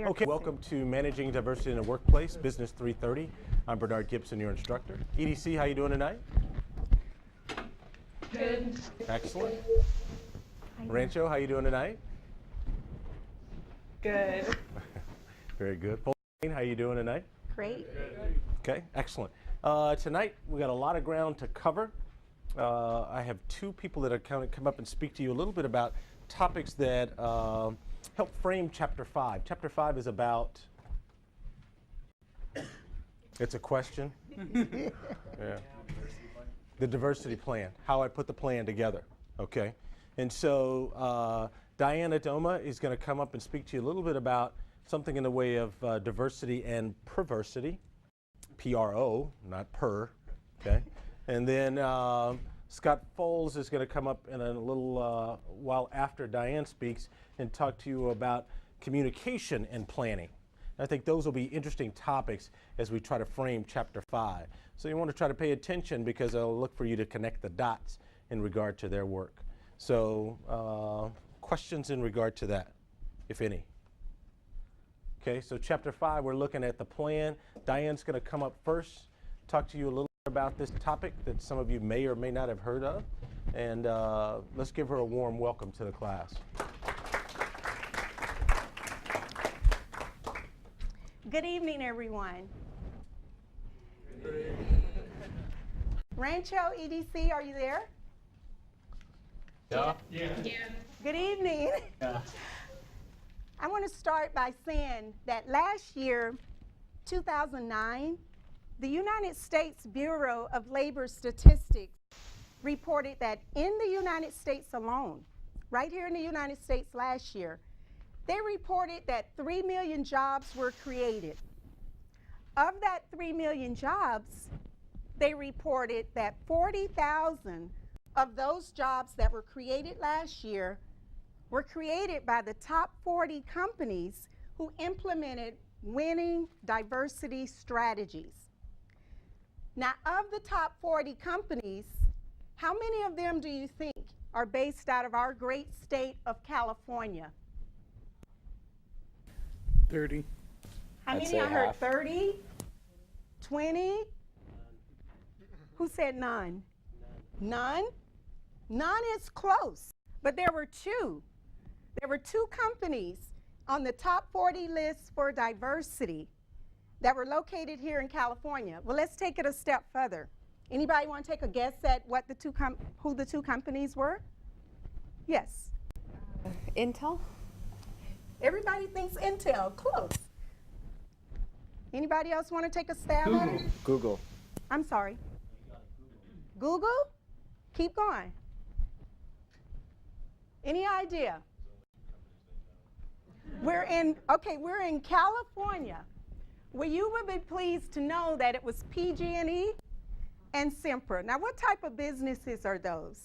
Okay, welcome to Managing Diversity in the Workplace, Business 330. I'm Bernard Gibson, your instructor. EDC, how you doing tonight? Good. Excellent. Rancho, how you doing tonight? Good. Very good. Pauline, how you doing tonight? Great. Okay, excellent. Tonight we got a lot of ground to cover. I have two people that are going to come up and speak to you a little bit about topics that help frame Chapter 5. Chapter 5 is about, it's a question. Yeah. The diversity plan, how I put the plan together, okay? And so Diana Doma is going to come up and speak to you a little bit about something in the way of diversity and perversity, P-R-O, not per, okay? And then Scott Foles is going to come up in a little while after Diane speaks and talk to you about communication and planning. I think those will be interesting topics as we try to frame Chapter 5. So you want to try to pay attention because I'll look for you to connect the dots in regard to their work. So questions in regard to that, if any? Okay, so Chapter 5, we're looking at the plan. Diane's going to come up first, talk to you a little bit about this topic that some of you may or may not have heard of. And let's give her a warm welcome to the class. Good evening, everyone. Rancho, EDC, are you there? Yeah. Good evening. Yeah. I want to start by saying that last year, 2009, the United States Bureau of Labor Statistics reported that in the United States alone, right here in the United States last year, they reported that 3 million jobs were created. Of that 3 million jobs, they reported that 40,000 of those jobs that were created last year were created by the top 40 companies who implemented winning diversity strategies. Now, of the top 40 companies, how many of them do you think are based out of our great state of California? 30. How I'd many? say I heard half. 30, 20. Who said none? None? None is close, but there were two. There were two companies on the top 40 list for diversity that were located here in California. Well, let's take it a step further. Anybody want to take a guess at what who the two companies were? Yes. Intel? Everybody thinks Intel. Close. Anybody else want to take a stab at it? Google. I'm sorry. Google? Keep going. Any idea? We're in California. Well, you would be pleased to know that it was PG&E and Sempra. Now, what type of businesses are those?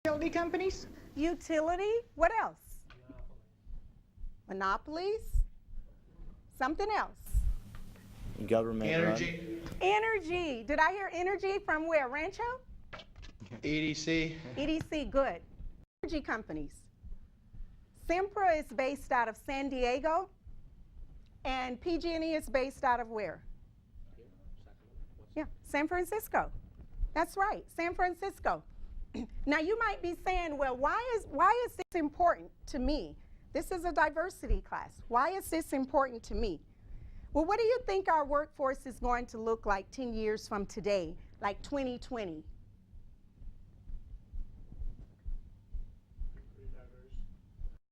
Utility companies? Utility? What else? Monopolies? Something else? Government Energy. Energy. Did I hear energy from where? Rancho? EDC. EDC, good. Energy companies. Sempra is based out of San Diego, and PG&E is based out of where? Yeah, San Francisco. That's right, San Francisco. Now you might be saying, well, why is this important to me? This is a diversity class. Why is this important to me? Well, what do you think our workforce is going to look like 10 years from today, like 2020?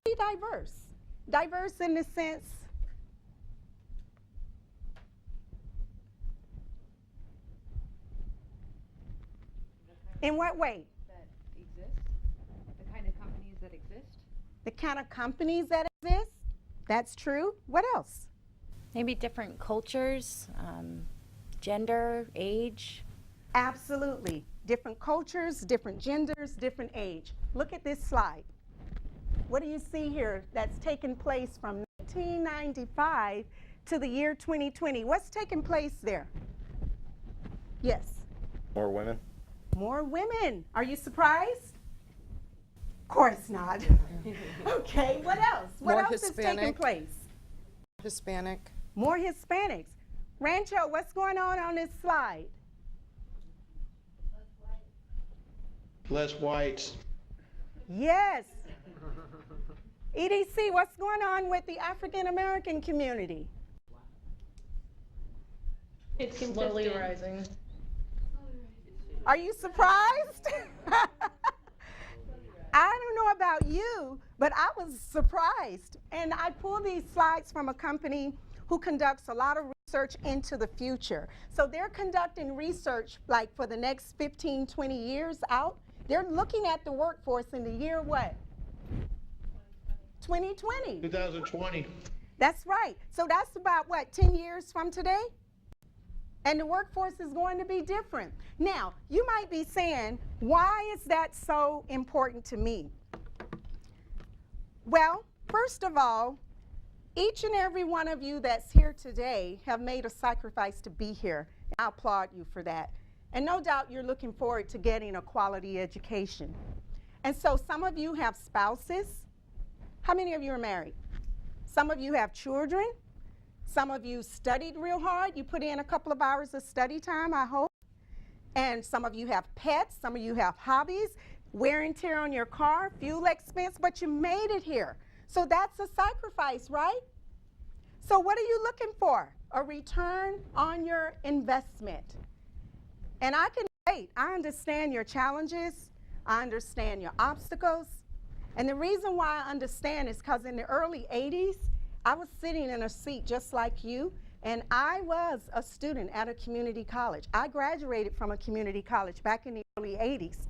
Pretty diverse. Diverse in the sense, in what way? That exist? The kind of companies that exist? The kind of companies that exist? That's true. What else? Maybe different cultures, gender, age. Absolutely. Different cultures, different genders, different age. Look at this slide. What do you see here that's taken place from 1995 to the year 2020? What's taken place there? Yes. More women. More women. Are you surprised? course not. Okay, what else? What More else is taking Hispanic. place? Hispanic. More Hispanics. Rancho, what's going on this slide? Less whites. Yes. EDC, what's going on with the African American community? It's Slowly rising. Are you surprised? I don't know about you, but I was surprised. And I pulled these slides from a company who conducts a lot of research into the future. So they're conducting research like for the next 15, 20 years out. They're looking at the workforce in the year what? 2020. 2020. That's right. So that's about what, 10 years from today? And the workforce is going to be different. Now, you might be saying, why is that so important to me? Well, first of all, each and every one of you that's here today have made a sacrifice to be here. I applaud you for that. And no doubt you're looking forward to getting a quality education. And so some of you have spouses. How many of you are married? Some of you have children. Some of you studied real hard. You put in a couple of hours of study time, I hope. And some of you have pets. Some of you have hobbies, wear and tear on your car, fuel expense, but you made it here. So that's a sacrifice, right? So what are you looking for? A return on your investment. And I can relate. I understand your challenges. I understand your obstacles. And the reason why I understand is because in the early 80s, I was sitting in a seat just like you, and I was a student at a community college. I graduated from a community college back in the early 80s.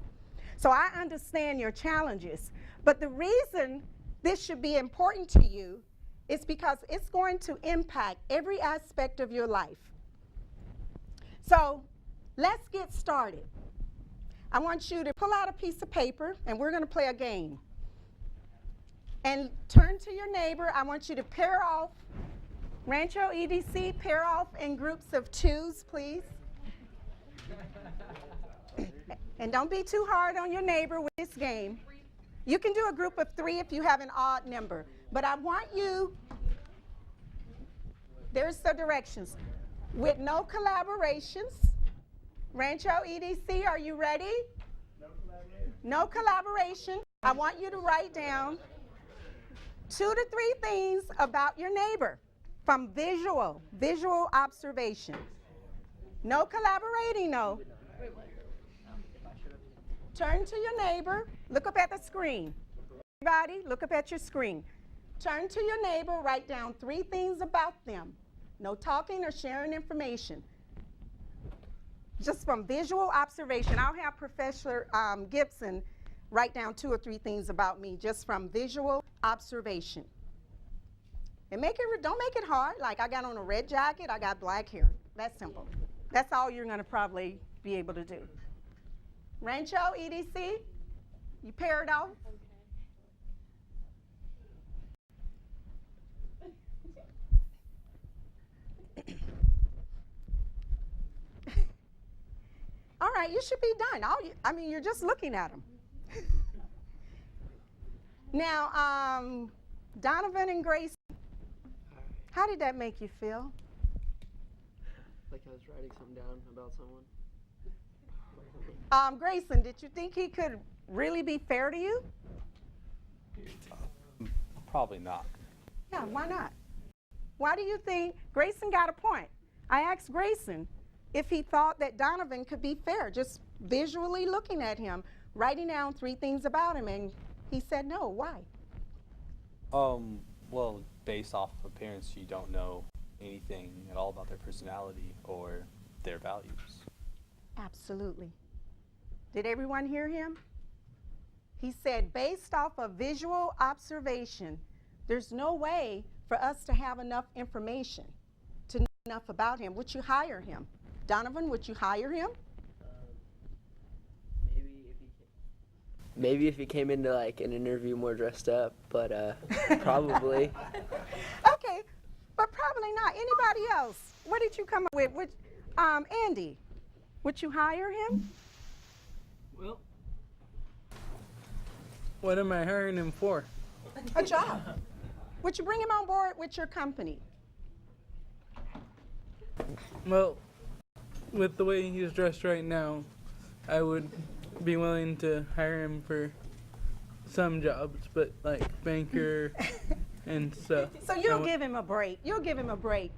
So I understand your challenges. But the reason this should be important to you is because it's going to impact every aspect of your life. So let's get started. I want you to pull out a piece of paper, and we're going to play a game. And turn to your neighbor. I want you to pair off. Rancho EDC, pair off in groups of 2s, please. And don't be too hard on your neighbor with this game. You can do a group of 3 if you have an odd number. But I want you, there's the directions. With no collaborations. Rancho EDC, are you ready? No collaboration. I want you to write down 2 to 3 things about your neighbor from visual observation. No collaborating, no. Turn to your neighbor, look up at the screen. Everybody, look up at your screen. Turn to your neighbor, write down 3 things about them. No talking or sharing information. Just from visual observation. I'll have Professor Gibson write down 2 or 3 things about me just from visual observation. And don't make it hard, like I got on a red jacket, I got black hair. That's simple. That's all you're gonna probably be able to do. Rancho, EDC, you pair it off? All right, you should be done. I mean, you're just looking at them. Now, Donovan and Grace, how did that make you feel? Like I was writing something down about someone. Grayson, did you think he could really be fair to you? Probably not. Yeah, why not? Why do you think Grayson got a point? I asked Grayson if he thought that Donovan could be fair, just visually looking at him, writing down 3 things about him, and he said no. Why? Well, based off of appearance, you don't know anything at all about their personality or their values. Absolutely. Did everyone hear him? He said, based off of visual observation, there's no way for us to have enough information to know enough about him. Would you hire him? Donovan, would you hire him? Maybe if he came into like an interview more dressed up, but probably. Okay, but probably not. Anybody else? What did you come up with? Andy, would you hire him? Well, What am I hiring him for? A job. Would you bring him on board with your company? Well, with the way he's dressed right now, I would be willing to hire him for some jobs, but like banker and stuff. So you'll give him a break. You'll give him a break.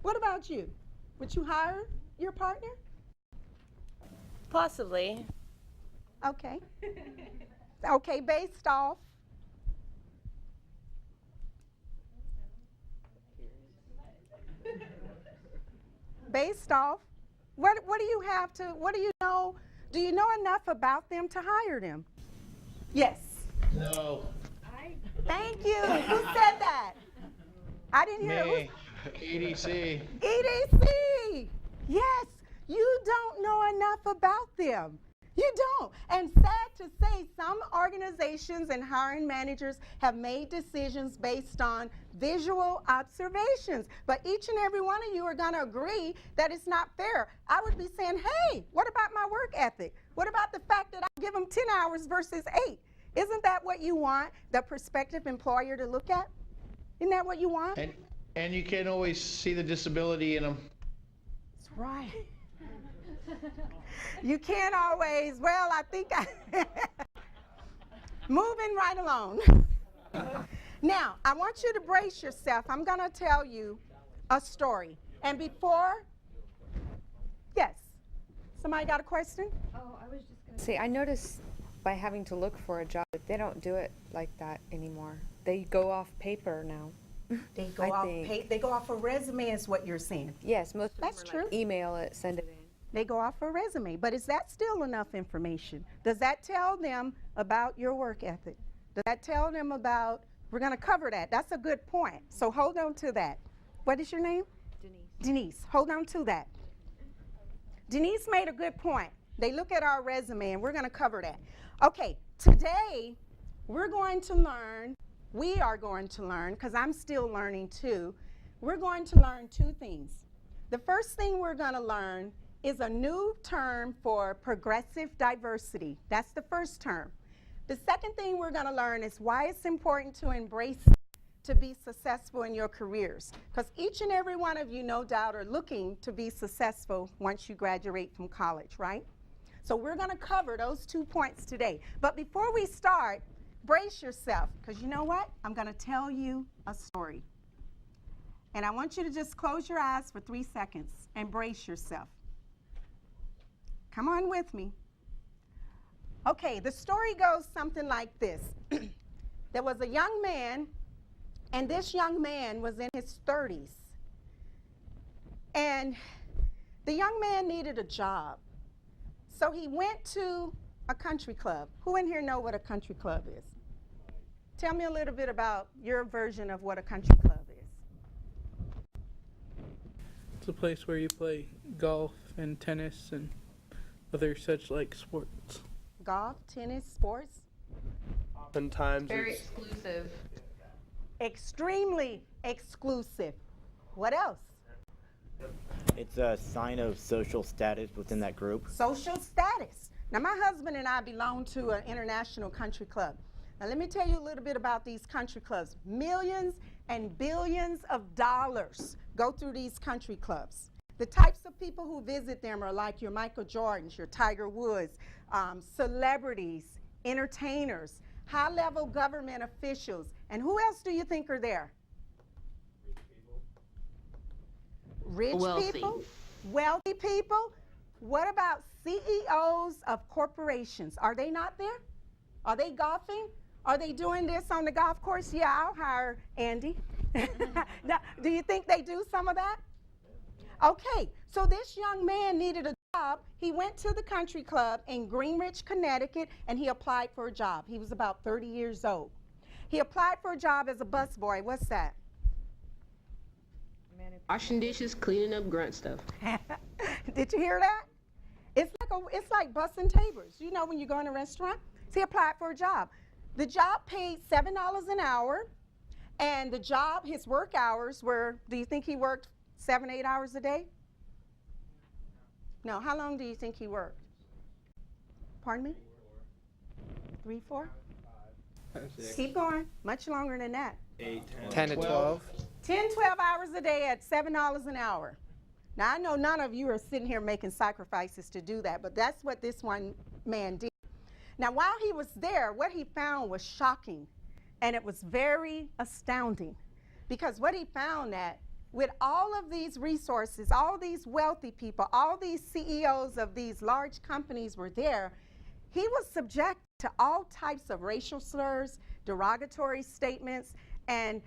What about you? Would you hire your partner? Possibly. Okay. Okay, based off. Based off. What do you have to, what do you know? Do you know enough about them to hire them? Yes. No. Thank you. Who said that? I didn't hear it. Me. EDC. EDC. Yes. You don't know enough about them. You don't. And sad to say, some organizations and hiring managers have made decisions based on visual observations. But each and every one of you are going to agree that it's not fair. I would be saying, hey, what about my work ethic? What about the fact that I give them 10 hours versus 8? Isn't that what you want the prospective employer to look at? Isn't that what you want? And you can't always see the disability in them. That's right. You can't always, well, I think moving right along. Now, I want you to brace yourself. I'm going to tell you a story. And before, yes, somebody got a question? Oh, I was just going to say, I noticed by having to look for a job, they don't do it like that anymore. They go off paper now. They go they go off a resume is what you're saying. Yes, most of them That's are true. like, email it, send it in. They go off a resume, but is that still enough information? Does that tell them about your work ethic? Does that tell them about, we're going to cover that. That's a good point. So hold on to that. What is your name? Denise. Denise. Hold on to that. Denise made a good point. They look at our resume, and we're going to cover that. Okay, today we're going to learn, we are going to learn, because I'm still learning too, we're going to learn two things. The first thing we're going to learn is a new term for progressive diversity. That's the first term. The second thing we're going to learn is why it's important to embrace it to be successful in your careers. Because each and every one of you, no doubt, are looking to be successful once you graduate from college, right? So we're going to cover those 2 points today. But before we start, brace yourself, because you know what? I'm going to tell you a story. And I want you to just close your eyes for 3 seconds and brace yourself. Come on with me. Okay, the story goes something like this. There was a young man, and this young man was in his 30s. And the young man needed a job. So he went to a country club. Who in here know what a country club is? Tell me a little bit about your version of what a country club is. It's a place where you play golf and tennis and other such like sports. Golf, tennis, sports? Oftentimes Very it's exclusive. Extremely exclusive. What else? It's a sign of social status within that group. Social status. Now, my husband and I belong to an international country club. Now, let me tell you a little bit about these country clubs. Millions and billions of dollars go through these country clubs. The types of people who visit them are like your Michael Jordans, your Tiger Woods, celebrities, entertainers, high-level government officials. And who else do you think are there? Rich people? Wealthy people? What about CEOs of corporations? Are they not there? Are they golfing? Are they doing this on the golf course? Yeah, I'll hire Andy. Now, do you think they do some of that? Okay, so this young man needed a job. He went to the country club in Greenwich, Connecticut, and he applied for a job. He was about 30 years old. He applied for a job as a busboy. What's that? Washing dishes, cleaning up grunt stuff. Did you hear that? It's like bussing tables. You know when you go in a restaurant? So he applied for a job. The job paid $7 an hour, and the job, his work hours were, do you think he worked 7, 8 hours a day? No, how long do you think he worked? Pardon me? 3, 4? Keep going. Much longer than that. 10 to 12. 10, 12 hours a day at $7 an hour. Now, I know none of you are sitting here making sacrifices to do that, but that's what this one man did. Now, while he was there, what he found was shocking, and it was very astounding, because what he found that with all of these resources, all these wealthy people, all these CEOs of these large companies were there, he was subject to all types of racial slurs, derogatory statements, and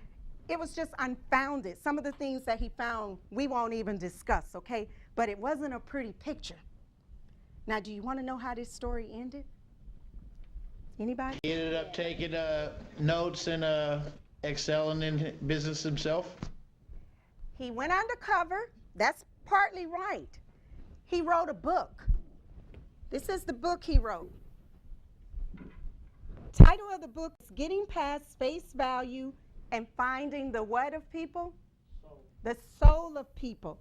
it was just unfounded. Some of the things that he found, we won't even discuss, okay? But it wasn't a pretty picture. Now, do you want to know how this story ended? Anybody? He ended up taking notes and excelling in business himself. He went undercover. That's partly right. He wrote a book. This is the book he wrote. Title of the book is Getting Past Face Value and Finding the what of people? The soul of people.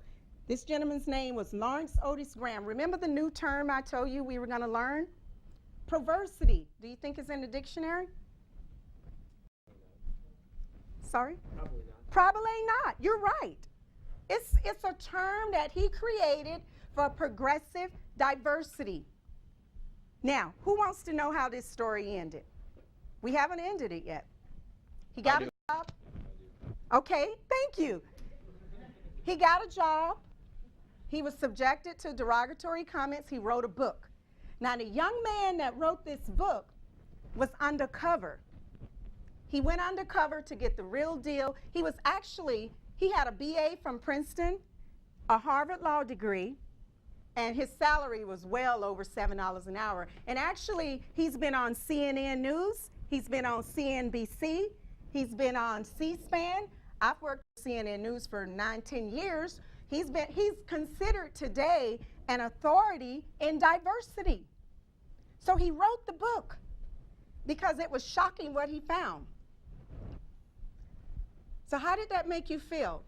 This gentleman's name was Lawrence Otis Graham. Remember the new term I told you we were going to learn? Perversity. Do you think it's in the dictionary? Sorry? Probably not. You're right. It's a term that he created for progressive diversity. Now, who wants to know how this story ended? We haven't ended it yet. He got a job. Okay, thank you. He got a job. He was subjected to derogatory comments. He wrote a book. Now, the young man that wrote this book was undercover. He went undercover to get the real deal. He had a BA from Princeton, a Harvard Law degree, and his salary was well over $7 an hour. And actually, he's been on CNN News. He's been on CNBC. He's been on C-SPAN. I've worked for CNN News for 9-10 years. He's considered today an authority in diversity. So he wrote the book because it was shocking what he found. So how did that make you feel?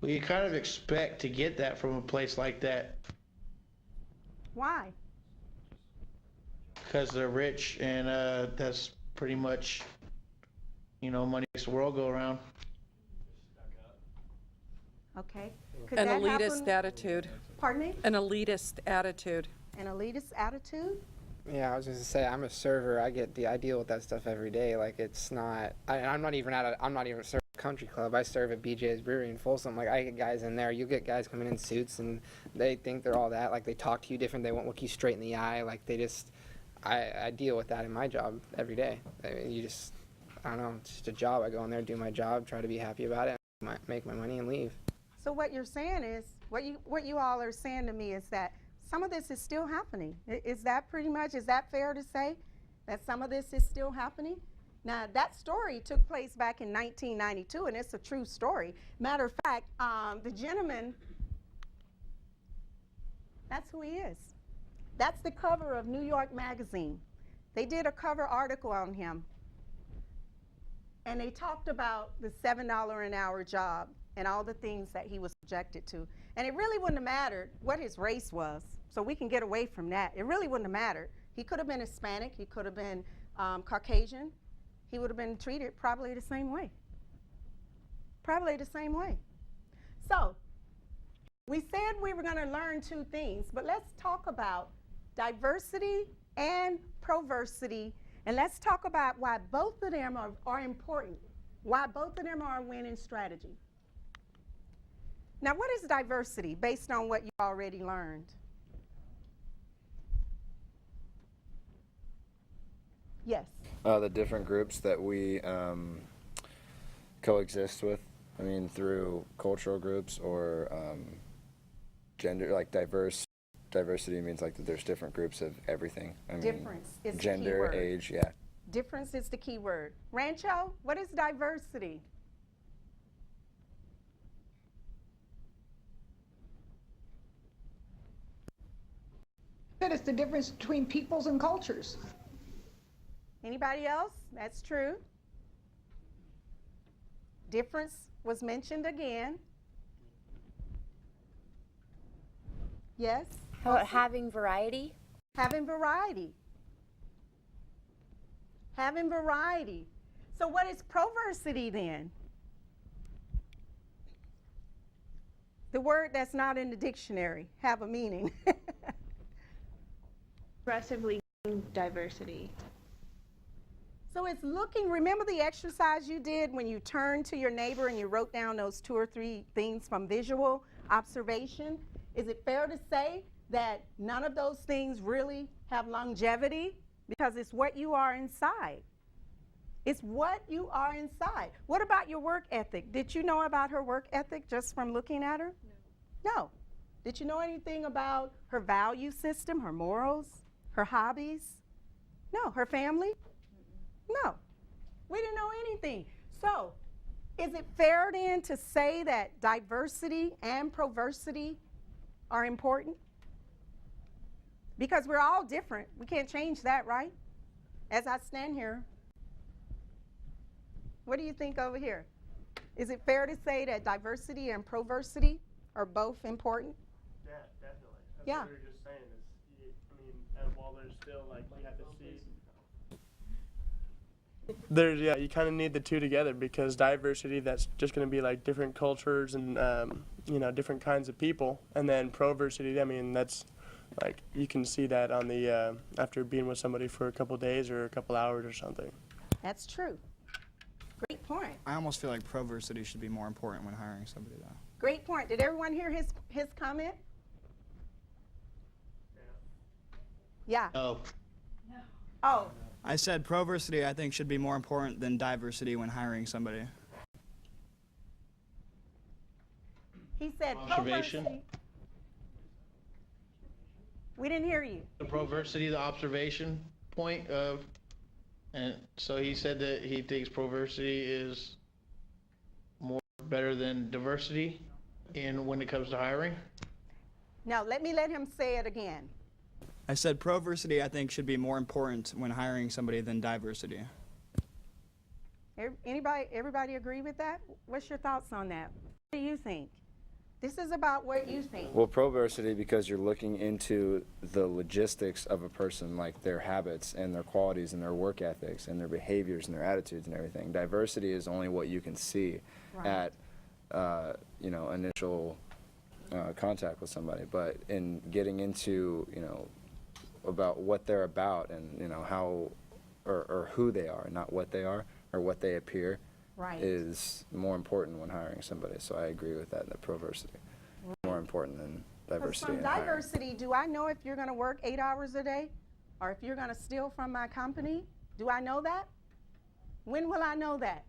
Well, you kind of expect to get that from a place like that Why? because they're rich, and that's pretty much, money makes the world go around. Okay. Could An that elitist happen? attitude. Pardon me? An elitist attitude. An elitist attitude? Yeah, I was just gonna say I'm a server. I deal with that stuff every day. Like it's not. I'm not even serving a country club. I serve at BJ's Brewery in Folsom. Like I get guys in there. You get guys coming in suits and they think they're all that. Like they talk to you different. They won't look you straight in the eye. Like they just. I deal with that in my job every day. I mean, I don't know. It's just a job. I go in there, do my job, try to be happy about it, make my money, and leave. So what you're saying is, what you all are saying to me is that some of this is still happening. Is that fair to say? That some of this is still happening? Now, that story took place back in 1992, and it's a true story. Matter of fact, the gentleman, that's who he is. That's the cover of New York Magazine. They did a cover article on him, and they talked about the $7 an hour job and all the things that he was subjected to. And it really wouldn't have mattered what his race was, so we can get away from that. It really wouldn't have mattered. He could have been Hispanic, he could have been Caucasian. He would have been treated probably the same way. Probably the same way. So, we said we were going to learn two things, but let's talk about diversity and proversity, and let's talk about why both of them are important, why both of them are a winning strategy. Now, what is diversity based on what you already learned? Yes. The different groups that we coexist with. I mean, through cultural groups or gender, like diversity means like that there's different groups of everything. I mean, Difference is the key gender, word. age, yeah. Difference is the key word. Rancho, what is diversity? That it's the difference between peoples and cultures. Anybody else? That's true. Difference was mentioned again. Yes? How about having variety? Having variety. Having variety. So what is proversity then? The word that's not in the dictionary, have a meaning. Progressively diversity. So it's looking, remember the exercise you did when you turned to your neighbor and you wrote down those 2 or 3 things from visual observation? Is it fair to say that none of those things really have longevity? Because it's what you are inside. It's what you are inside. What about your work ethic? Did you know about her work ethic just from looking at her? No. Did you know anything about her value system, her morals, her hobbies? No. Her family? No. We didn't know anything. So, is it fair then to say that diversity and proversity are important? Because we're all different. We can't change that, right? As I stand here, what do you think over here? Is it fair to say that diversity and proversity are both important? Yeah, definitely. That's Yeah. what we were just saying is, I mean, and while there's still, like, you have to see. There's, yeah, you kind of need the two together because diversity, that's just going to be like different cultures and, you know, different kinds of people. And then proversity, I mean, that's like, you can see that on the, after being with somebody for a couple days or a couple hours or something. That's true. Great point. I almost feel like proversity should be more important when hiring somebody, though. Great point. Did everyone hear his comment? Yeah. Oh. Oh. I said proversity I think should be more important than diversity when hiring somebody. He said Observation. proversity. We didn't hear you. The proversity, the observation point of, and so he said that he thinks proversity is more better than diversity in when it comes to hiring. Now, let him say it again. I said proversity I think should be more important when hiring somebody than diversity. Everybody agree with that? What's your thoughts on that? What do you think? This is about what you think. Well, proversity because you're looking into the logistics of a person, like their habits and their qualities and their work ethics and their behaviors and their attitudes and everything. Diversity is only what you can see at, you know, initial contact with somebody. But in getting into, you know, about what they're about and, you know, how or who they are, not what they are or what they appear, is more important when hiring somebody. So I agree with that proversity is more important than diversity. From diversity, do I know if you're going to work 8 hours a day or if you're going to steal from my company? Do I know that? When will I know that?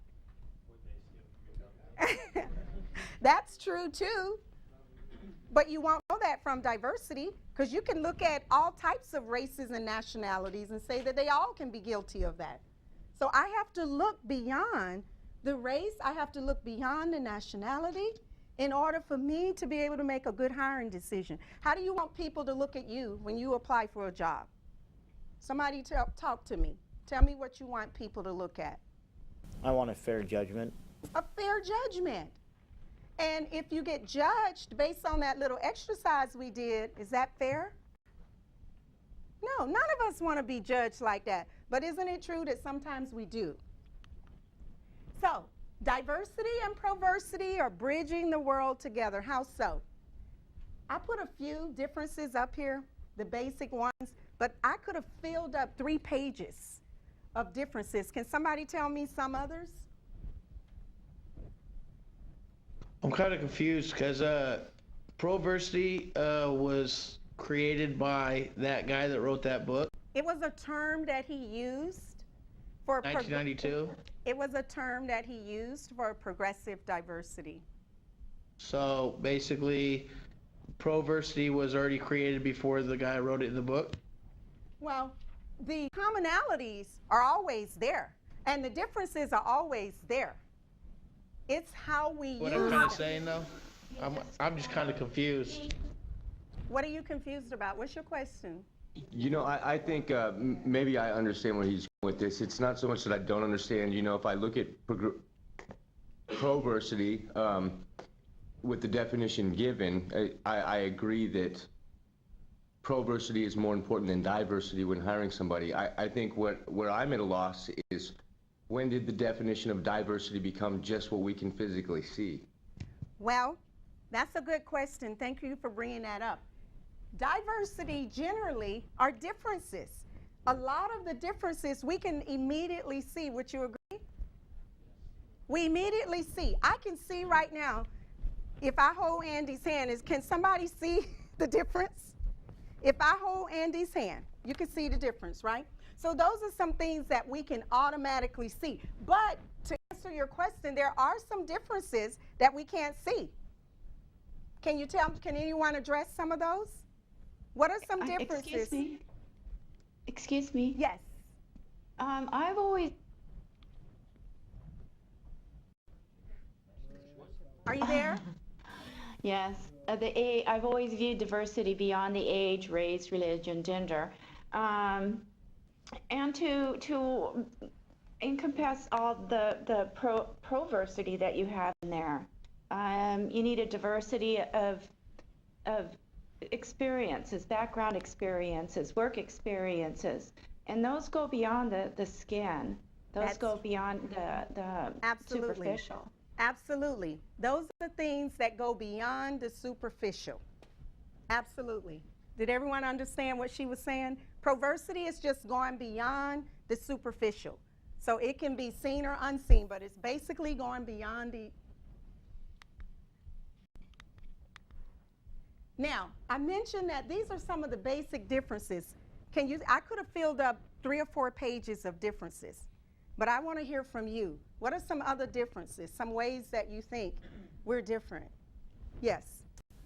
That's true too. But you won't know that from diversity because you can look at all types of races and nationalities and say that they all can be guilty of that. So I have to look beyond the race. I have to look beyond the nationality in order for me to be able to make a good hiring decision. How do you want people to look at you when you apply for a job? Somebody talk to me. Tell me what you want people to look at. I want a fair judgment. A fair judgment. And if you get judged based on that little exercise we did, is that fair? No, none of us want to be judged like that. But isn't it true that sometimes we do? So, diversity and proversity are bridging the world together. How so? I put a few differences up here, the basic ones, but I could have filled up 3 pages of differences. Can somebody tell me some others? I'm kind of confused because proversity was created by that guy that wrote that book. It was a term that he used for 1992. It was a term that he used for progressive diversity. So basically, proversity was already created before the guy wrote it in the book. Well, the commonalities are always there, and the differences are always there. It's how we use What I'm kind of saying, though, I'm just kind of confused. What are you confused about? What's your question? You know, I think maybe I understand where he's going with this. It's not so much that I don't understand. You know, if I look at proversity with the definition given, I agree that proversity is more important than diversity when hiring somebody. I think where I'm at a loss is, when did the definition of diversity become just what we can physically see? Well, that's a good question. Thank you for bringing that up. Diversity generally are differences. A lot of the differences we can immediately see. Would you agree? We immediately see. I can see right now, if I hold Andy's hand, can somebody see the difference? If I hold Andy's hand, you can see the difference, right? So those are some things that we can automatically see. But to answer your question, there are some differences that we can't see. Can anyone address some of those? What are some differences? Excuse me. Yes. I've always. Are you there? Yes. I've always viewed diversity beyond the age, race, religion, gender, and to encompass all the proversity that you have in there. You need a diversity of experiences, background experiences, work experiences, and those go beyond the skin. Those go beyond the superficial. Absolutely. Those are the things that go beyond the superficial. Absolutely. Did everyone understand what she was saying? Proversity is just going beyond the superficial. So it can be seen or unseen, but it's basically going beyond the... Now, I mentioned that these are some of the basic differences. I could have filled up 3 or 4 pages of differences, but I want to hear from you. What are some other differences, some ways that you think we're different? Yes.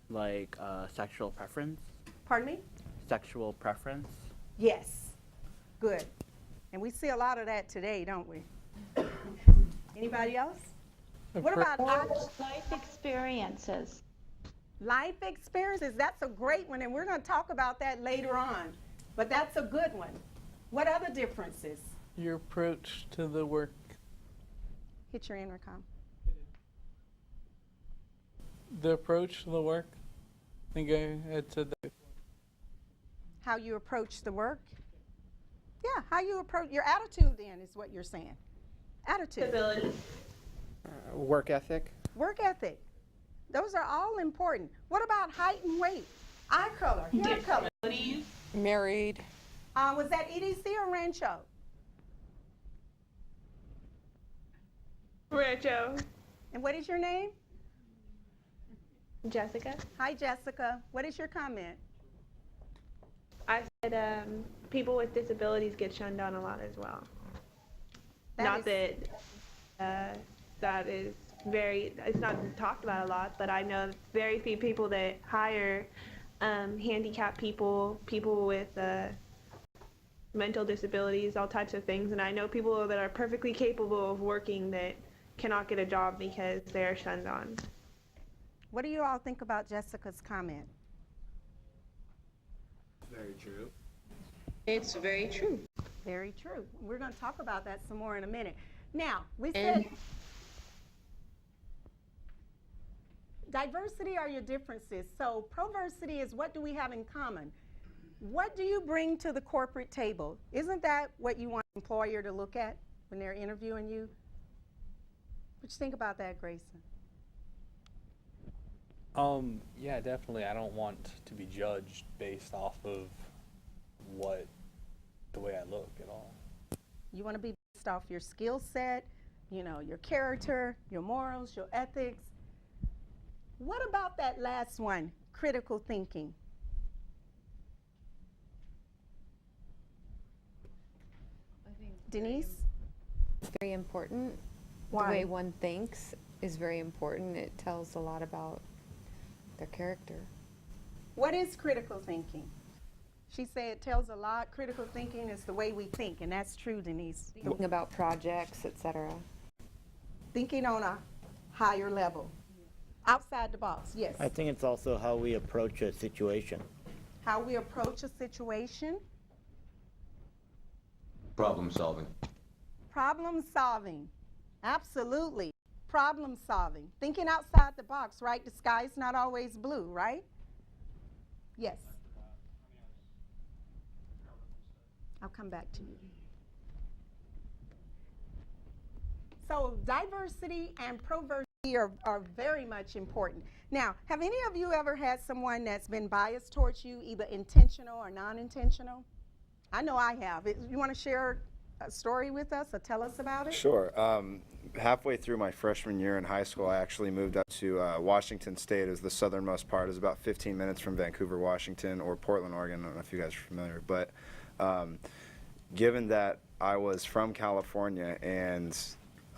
Like sexual preference? Pardon me? Sexual preference? Yes. Good. And we see a lot of that today, don't we? Anybody else? What about life experiences? Life experiences, that's a great one, and we're going to talk about that later on. But that's a good one. What other differences? Your approach to the work. Hit your intercom. The approach to the work. I think I had said that. How you approach the work? Yeah, how you approach, your attitude then is what you're saying. Attitude. Ability. Work ethic. Work ethic. Those are all important. What about height and weight? Eye color, hair color. Married. Was that EDC or Rancho? Rancho. And what is your name? Jessica. Hi, Jessica. What is your comment? I said people with disabilities get shunned on a lot as well. That is very, it's not talked about a lot, but I know very few people that hire handicapped people, people with mental disabilities, all types of things, and I know people that are perfectly capable of working that cannot get a job because they're shunned on. What do you all think about Jessica's comment? Very true. It's very true. Very true. We're going to talk about that some more in a minute. Now, we said diversity are your differences. So proversity is what do we have in common? What do you bring to the corporate table? Isn't that what you want an employer to look at when they're interviewing you? What you think about that, Grayson? Yeah, definitely. I don't want to be judged based off of the way I look at all. You want to be based off your skill set, your character, your morals, your ethics. What about that last one, critical thinking? I think Denise? it's very important. Why? The way one thinks is very important. It tells a lot about their character. What is critical thinking? She said it tells a lot. Critical thinking is the way we think, and that's true, Denise. Thinking about projects, etc. Thinking on a higher level. Outside the box, yes. I think it's also how we approach a situation. How we approach a situation. Problem solving. Problem solving. Absolutely. Problem solving. Thinking outside the box, right? The sky's not always blue, right? Yes. come back to you. So diversity and proversity are very much important. Now, have any of you ever had someone that's been biased towards you, either intentional or non-intentional? I know I have. You want to share a story with us or tell us about it? Sure. Halfway through my freshman year in high school, I actually moved up to Washington State as the southernmost part. It was about 15 minutes from Vancouver, Washington, or Portland, Oregon. I don't know if you guys are familiar. But given that I was from California and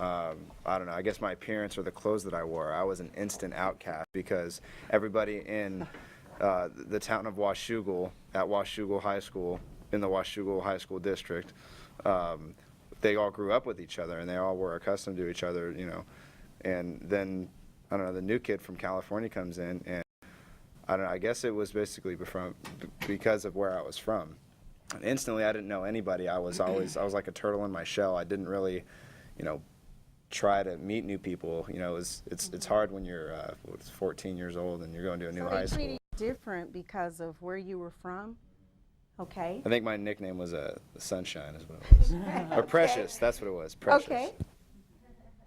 I don't know, I guess my appearance or the clothes that I wore, I was an instant outcast because everybody in the town of Washougal, at Washougal High School, in the Washougal High School district, they all grew up with each other and they all were accustomed to each other, you know. And then, I don't know, the new kid from California comes in and, I don't know, I guess it was basically because of where I was from. And instantly I didn't know anybody. I was like a turtle in my shell. I didn't really, you know, try to meet new people. You know, it's hard when you're 14 years old and you're going to a new high school. So they treated you different because of where you were from? Okay. I think my nickname was Sunshine is what it was. Or Precious, that's what it was, Precious. Okay.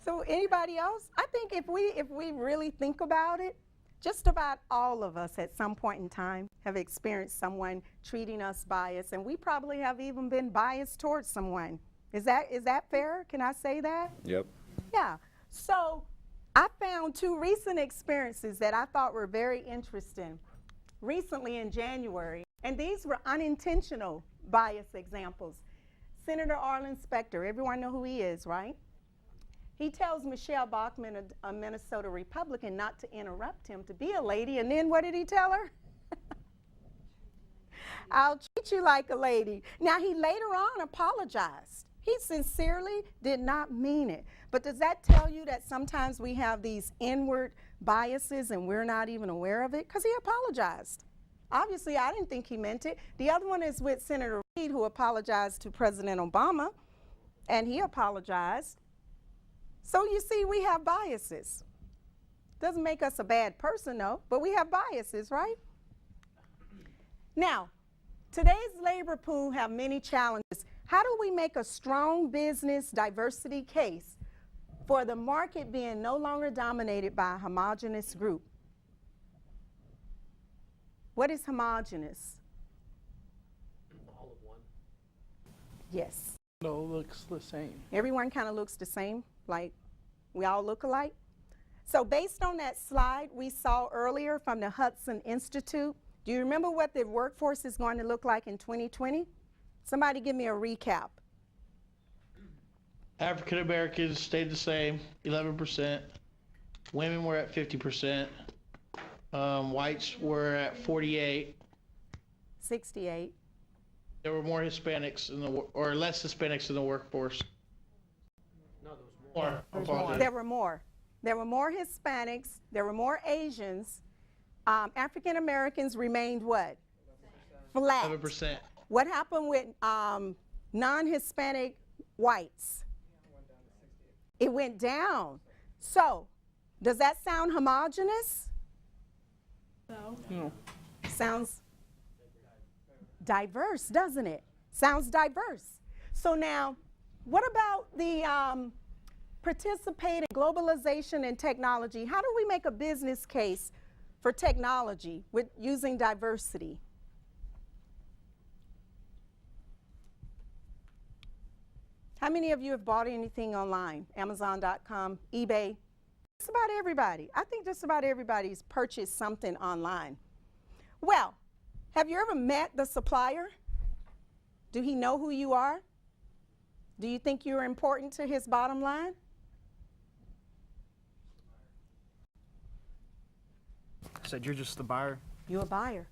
So anybody else? I think if we really think about it, just about all of us at some point in time have experienced someone treating us biased, and we probably have even been biased towards someone. Is that fair? Can I say that? Yep. Yeah. So I found two recent experiences that I thought were very interesting recently in January, and these were unintentional bias examples. Senator Arlen Specter, everyone know who he is, right? He tells Michelle Bachmann, a Minnesota Republican, not to interrupt him, to be a lady, and then what did he tell her? I'll treat you like a lady. Now, he later on apologized. He sincerely did not mean it. But does that tell you that sometimes we have these inward biases and we're not even aware of it? Because he apologized. Obviously, I didn't think he meant it. The other one is with Senator Reid, who apologized to President Obama, and he apologized. So you see, we have biases. Doesn't make us a bad person, though, but we have biases, right? Now, today's labor pool have many challenges. How do we make a strong business diversity case for the market being no longer dominated by a homogeneous group? What is homogeneous? All of one. Yes. It all looks the same. Everyone kind of looks the same, like we all look alike. So based on that slide we saw earlier from the Hudson Institute, do you remember what the workforce is going to look like in 2020? Somebody give me a recap. African Americans stayed the same, 11%. Women were at 50%. Whites were at 48. 68. There were more Hispanics or less Hispanics in the workforce. No, there was more. There were more. There were more Hispanics. There were more Asians. African Americans remained what? Flat. 7%. What happened with non-Hispanic whites? It went down. So, does that sound homogeneous? No. Sounds diverse, doesn't it? Sounds diverse. So now, what about the participating globalization and technology? How do we make a business case for technology with using diversity? How many of you have bought anything online? Amazon.com, eBay? Just about everybody. I think just about everybody's purchased something online. Well, have you ever met the supplier? Do he know who you are? Do you think you're important to his bottom line? Said you're just the buyer. You're a buyer.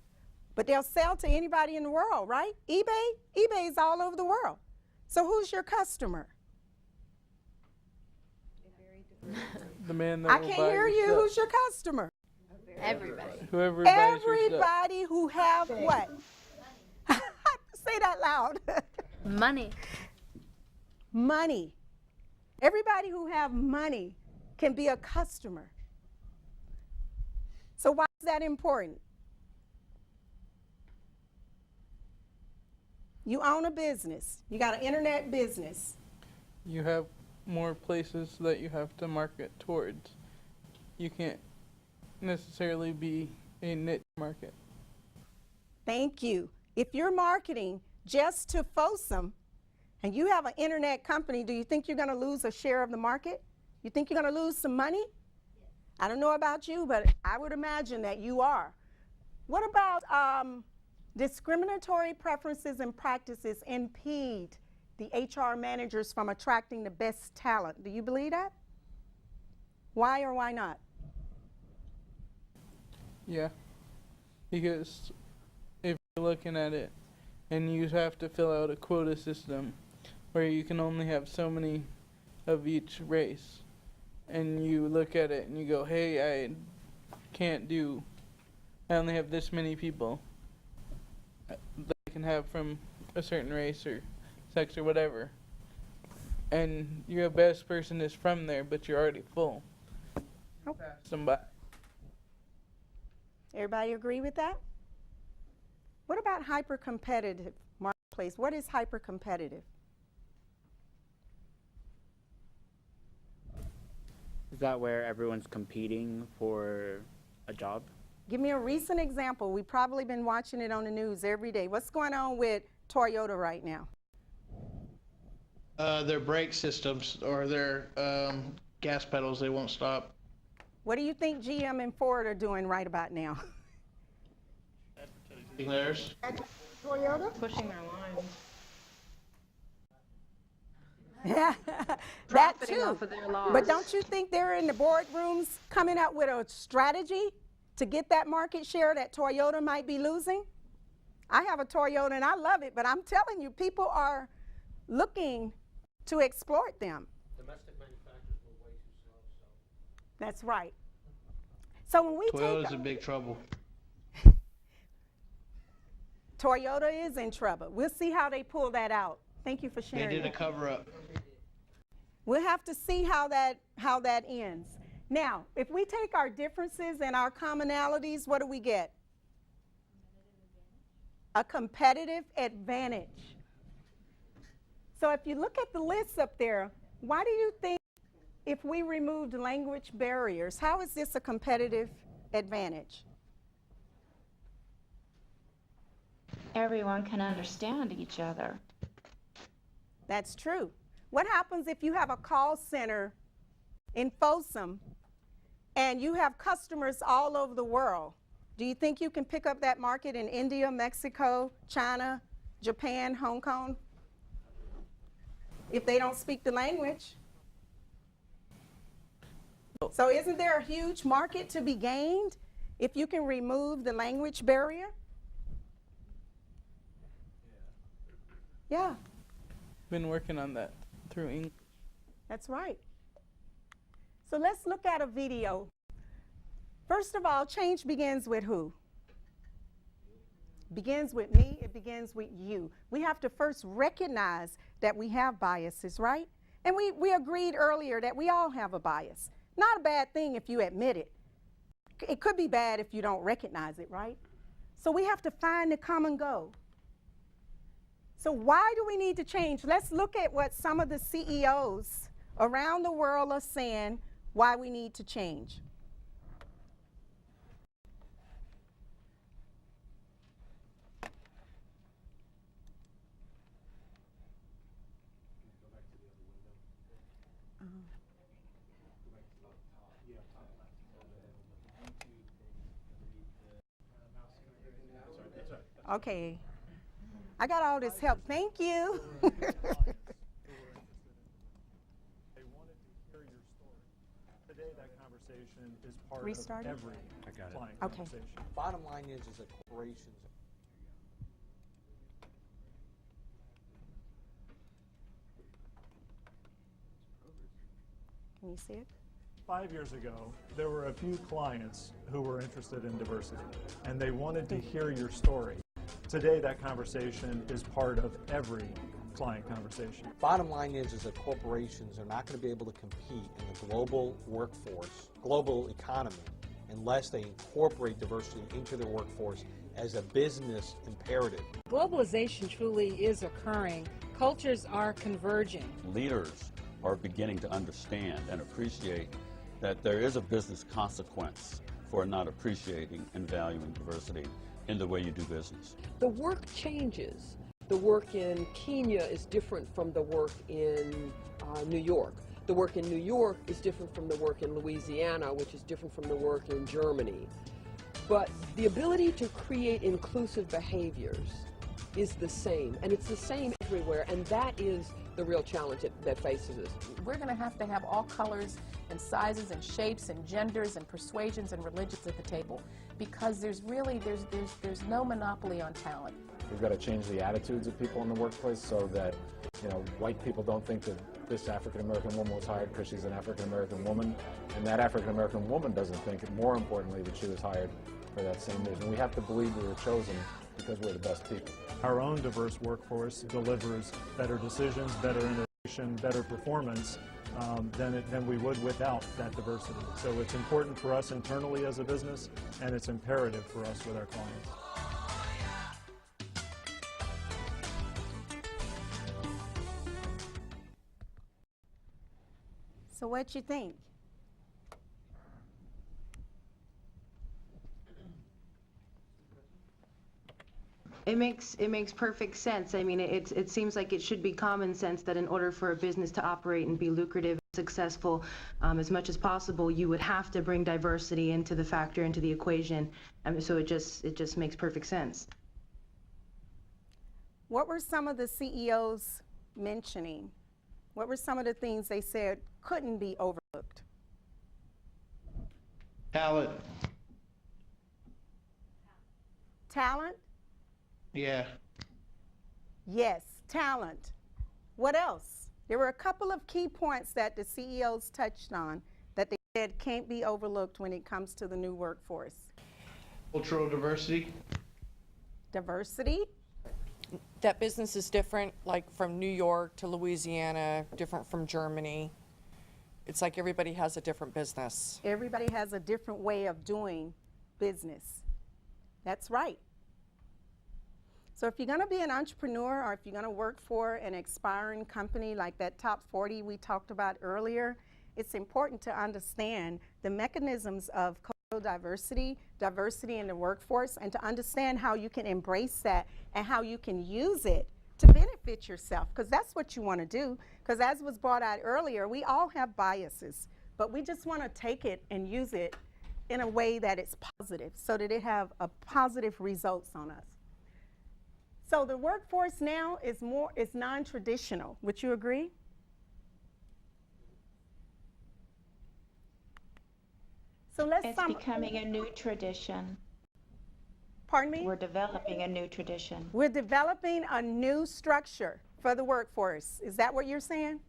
But they'll sell to anybody in the world, right? eBay is all over the world. So who's your customer? The man that I will can't buy hear your you. stuff. Who's your customer? Everybody. Whoever buys your stuff. Everybody who have what? Say that loud. Money. Money. Everybody who have money can be a customer. So why is that important? You own a business. You got an internet business. You have more places that you have to market towards. You can't necessarily be a niche market. Thank you. If you're marketing just to Folsom and you have an internet company, do you think you're going to lose a share of the market? You think you're going to lose some money? I don't know about you, but I would imagine that you are. What about discriminatory preferences and practices impede the HR managers from attracting the best talent? Do you believe that? Why or why not? Yeah, because if you're looking at it and you have to fill out a quota system where you can only have so many of each race, and you look at it and you go, hey, I only have this many people that I can have from a certain race or sex or whatever, and your best person is from there, but you're already full. Somebody. Everybody agree with that? What about hyper-competitive marketplace? What is hyper-competitive? Is that where everyone's competing for a job? Give me a recent example. We've probably been watching it on the news every day. What's going on with Toyota right now? Their brake systems or their gas pedals, they won't stop. What do you think GM and Ford are doing right about now? Theirs. Toyota? Pushing their lines. Yeah, that Profiting too. off of their loss. But don't you think they're in the boardrooms coming up with a strategy to get that market share that Toyota might be losing? I have a Toyota and I love it, but I'm telling you, people are looking to exploit them. Domestic manufacturers were way too slow, so. That's right. So when we Toyota's in big trouble. Toyota is in trouble. We'll see how they pull that out. Thank you for sharing. They did a that. cover-up. We'll have to see how that ends. Now, if we take our differences and our commonalities, what do we get? A competitive advantage. So if you look at the list up there, why do you think if we removed language barriers, how is this a competitive advantage? Everyone can understand each other. That's true. What happens if you have a call center in Folsom and you have customers all over the world? Do you think you can pick up that market in India, Mexico, China, Japan, Hong Kong? If they don't speak the language. So isn't there a huge market to be gained if you can remove the language barrier? Yeah. Been working on that through English. That's right. So let's look at a video. First of all, change begins with who? Begins with me, it begins with you. We have to first recognize that we have biases, right? And we agreed earlier that we all have a bias. Not a bad thing if you admit it. It could be bad if you don't recognize it, right? So we have to find the common goal. So why do we need to change? Let's look at what some of the CEOs around the world are saying why we need to change. Okay. I got all this help. Thank you. They wanted to hear your story. Today, that conversation is part Restarted? of every client Okay. conversation. Bottom line is that corporations. Can you see it? 5 years ago, there were a few clients who were interested in diversity, and they wanted to hear your story. Today, that conversation is part of every client conversation. Bottom line is that corporations are not going to be able to compete in the global workforce, global economy, unless they incorporate diversity into their workforce as a business imperative. Globalization truly is occurring. Cultures are converging. Leaders are beginning to understand and appreciate that there is a business consequence for not appreciating and valuing diversity in the way you do business. The work changes. The work in Kenya is different from the work in New York. The work in New York is different from the work in Louisiana, which is different from the work in Germany. But the ability to create inclusive behaviors is the same, and it's the same everywhere, and that is the real challenge that faces us. We're going to have all colors and sizes and shapes and genders and persuasions and religions at the table, because there's no monopoly on talent. We've got to change the attitudes of people in the workplace so that, white people don't think that this African-American woman was hired because she's an African-American woman, and that African-American woman doesn't think, more importantly, that she was hired for that same reason. We have to believe we were chosen because we're the best people. Our own diverse workforce delivers better decisions, better innovation, better performance than we would without that diversity. So it's important for us internally as a business, and it's imperative for us with our clients. So what you think? It makes perfect sense. I mean, it seems like it should be common sense that in order for a business to operate and be lucrative and successful as much as possible, you would have to bring diversity into the factor, into the equation. So it just makes perfect sense. What were some of the CEOs mentioning? What were some of the things they said couldn't be overlooked? Talent. Talent? Yeah. Yes, talent. What else? There were a couple of key points that the CEOs touched on that they said can't be overlooked when it comes to the new workforce. Cultural diversity. Diversity. That business is different, like from New York to Louisiana, different from Germany. It's like everybody has a different business. Everybody has a different way of doing business. That's right. So if you're going to be an entrepreneur, or if you're going to work for an aspiring company like that top 40 we talked about earlier, it's important to understand the mechanisms of cultural diversity, diversity in the workforce, and to understand how you can embrace that and how you can use it to benefit yourself, because that's what you want to do. Because as was brought out earlier, we all have biases, but we just want to take it and use it in a way that it's positive so that it have a positive results on us. So the workforce now is non-traditional. Would you agree? So It's becoming a new tradition. Pardon me? We're developing a new tradition. We're developing a new structure for the workforce. Is that what you're saying?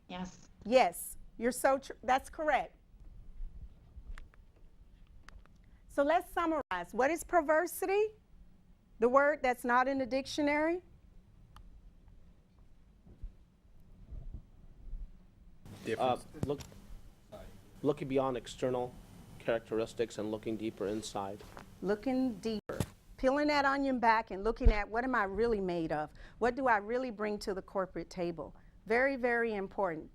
Yes. Yes, that's correct. So let's summarize. What is perversity? The word that's not in the dictionary? Looking beyond external characteristics and looking deeper inside. Looking deeper. Peeling that onion back and looking at what am I really made of? What do I really bring to the corporate table? Very, very important.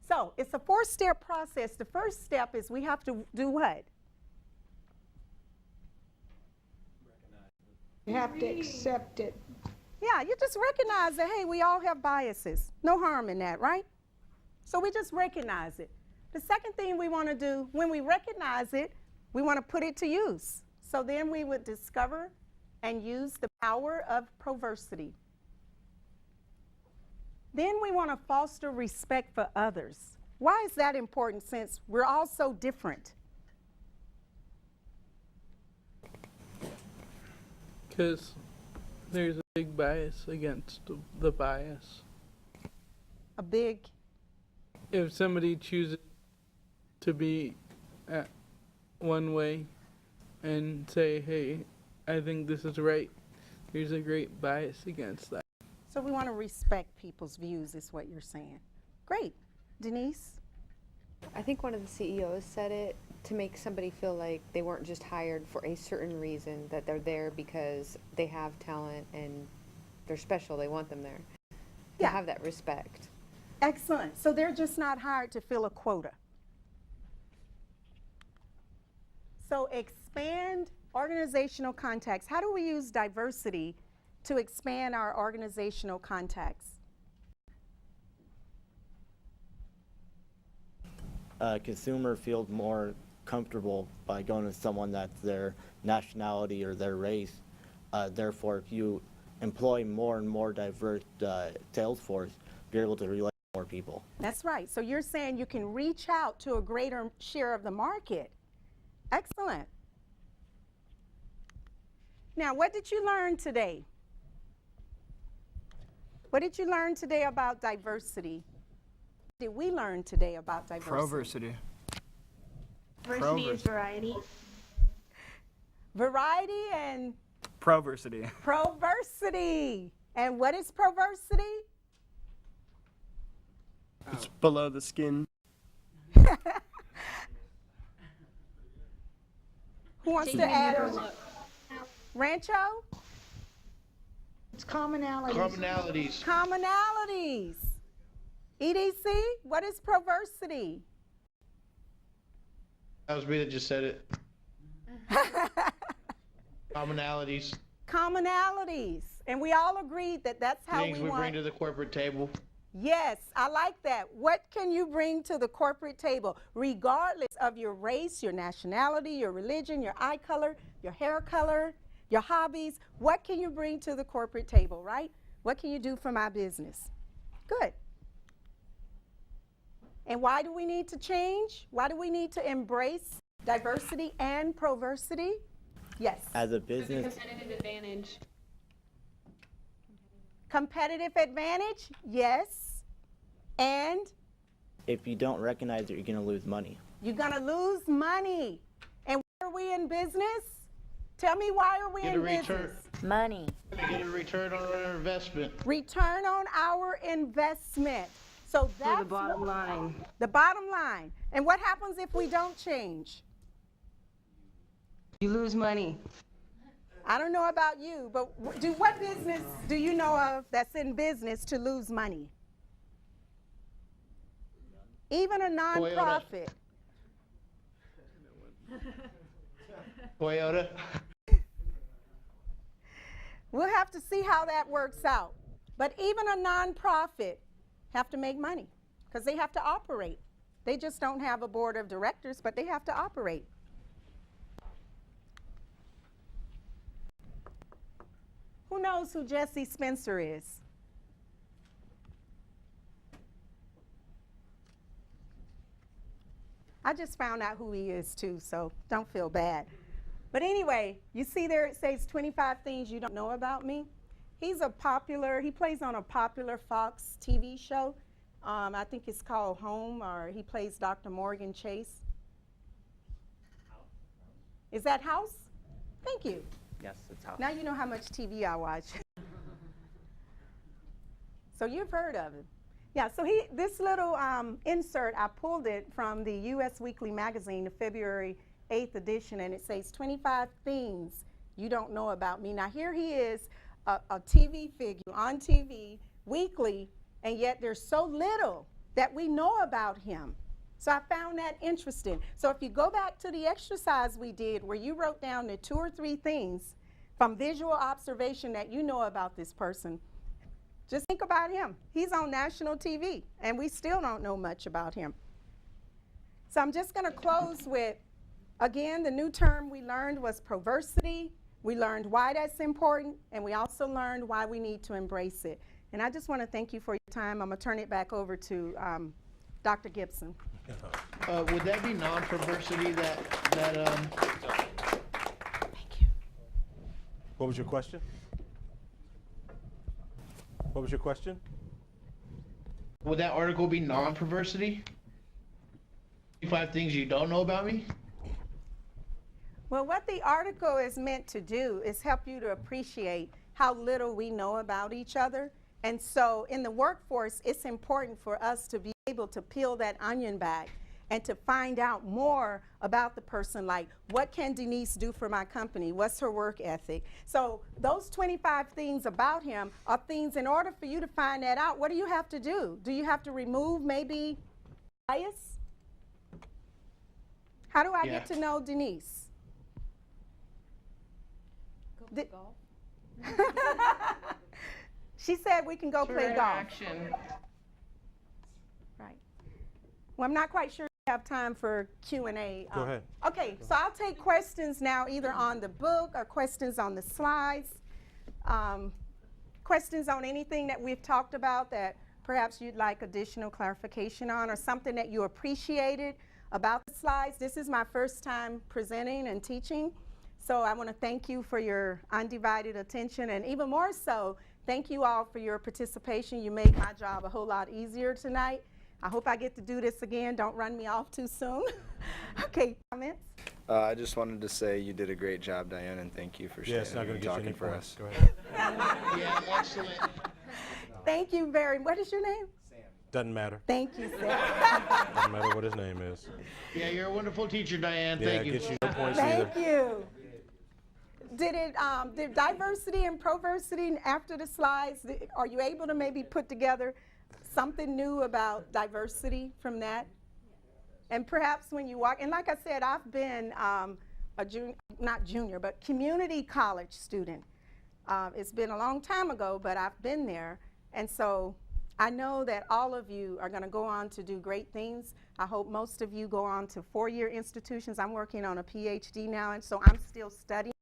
So it's a 4-step process. The first step is we have to do what? You have to accept it. Yeah, you just recognize that, hey, we all have biases. No harm in that, right? So we just recognize it. The second thing we want to do, when we recognize it, we want to put it to use. So then we would discover and use the power of perversity. Then we want to foster respect for others. Why is that important, since we're all so different? Because there's a big bias against the bias. A big? If somebody chooses to be one way and say, hey, I think this is right, there's a great bias against that. So we want to respect people's views, is what you're saying. Great. Denise? I think one of the CEOs said it to make somebody feel like they weren't just hired for a certain reason, that they're there because they have talent and they're special, they want them there. To have that respect. Excellent. So they're just not hired to fill a quota. So expand organizational contacts. How do we use diversity to expand our organizational contacts? A consumer feels more comfortable by going to someone that's their nationality or their race. Therefore, if you employ more and more diverse sales force, you're able to relate to more people. That's right. So you're saying you can reach out to a greater share of the market. Excellent. Now, what did you learn today? What did you learn today about diversity? What did we learn today about diversity? Proversity. Diversity is variety. Variety and Proversity. proversity. And what is proversity? It's below the skin. Who wants to add? Rancho? It's commonalities. Commonalities. Commonalities. EDC, what is proversity? That was me that just said it. Commonalities. Commonalities. And we all agreed that that's how Things we we want. bring to the corporate table. Yes, I like that. What can you bring to the corporate table, regardless of your race, your nationality, your religion, your eye color, your hair color, your hobbies? What can you bring to the corporate table, right? What can you do for my business? Good. And why do we need to change? Why do we need to embrace diversity and proversity? Yes. As a business, Competitive advantage. Competitive advantage? Yes. And if you don't recognize it, you're going to lose money. you're going to lose money. And why are we in business? Tell me, why are we Get a in return. business? Money. Get a return on our investment. Return on our investment. So that's the bottom line. The bottom line. And what happens if we don't change? You lose money. I don't know about you, but what business do you know of that's in business to lose money? Even a nonprofit. Toyota. We'll have to see how that works out. But even a nonprofit have to make money because they have to operate. They just don't have a board of directors, but they have to operate. Who knows who Jesse Spencer is? I just found out who he is too, so don't feel bad. But anyway, you see there it says 25 things you don't know about me. He plays on a popular Fox TV show. I think it's called Home, or he plays Dr. Morgan Chase. Is that House? Thank you. Yes, it's how. Now you know how much TV I watch. So you've heard of him. Yeah, so this little insert, I pulled it from the U.S. Weekly Magazine, the February 8th edition, and it says 25 things you don't know about me. Now here he is, a TV figure on TV weekly, and yet there's so little that we know about him. So I found that interesting. So if you go back to the exercise we did where you wrote down the 2 or 3 things from visual observation that you know about this person, just think about him. He's on national TV, and we still don't know much about him. So I'm just going to close with, again, the new term we learned was proversity. We learned why that's important, and we also learned why we need to embrace it. And I just want to thank you for your time. I'm going to turn it back over to Dr. Gibson. Would that be non-perversity that Thank you. What was your question? What was your question? would that article be non-perversity? 25 things you don't know about me? Well, what the article is meant to do is help you to appreciate how little we know about each other. And so in the workforce, it's important for us to be able to peel that onion back and to find out more about the person, like what can Denise do for my company? What's her work ethic? So those 25 things about him are things, in order for you to find that out, what do you have to do? Do you have to remove maybe bias? How do I get to know Denise? Go play golf. She said we can go play golf. Right. Well, I'm not quite sure we have time for Q&A. Go ahead. Okay, so I'll take questions now, either on the book or questions on the slides. Questions on anything that we've talked about that perhaps you'd like additional clarification on, or something that you appreciated about the slides. This is my first time presenting and teaching, so I want to thank you for your undivided attention, and even more so, thank you all for your participation. You made my job a whole lot easier tonight. I hope I get to do this again. Don't run me off too soon. Okay, comments? I just wanted to say you did a great job, Diane, and thank you for Yeah, it's not standing going and to get you talking any for points. us. Go ahead. Yeah, excellent. Thank you very much. What is your name? Doesn't matter. Thank you, Sam. Doesn't matter what his name is. Yeah, you're a wonderful teacher, Diane. Yeah, Thank you. get you no points either. Thank you. Did diversity and proversity after the slides, are you able to maybe put together something new about diversity from that? And perhaps when you walk, and like I said, I've been not junior, but community college student. It's been a long time ago, but I've been there. And so I know that all of you are going to go on to do great things. I hope most of you go on to four-year institutions. I'm working on a PhD now, and so I'm still studying.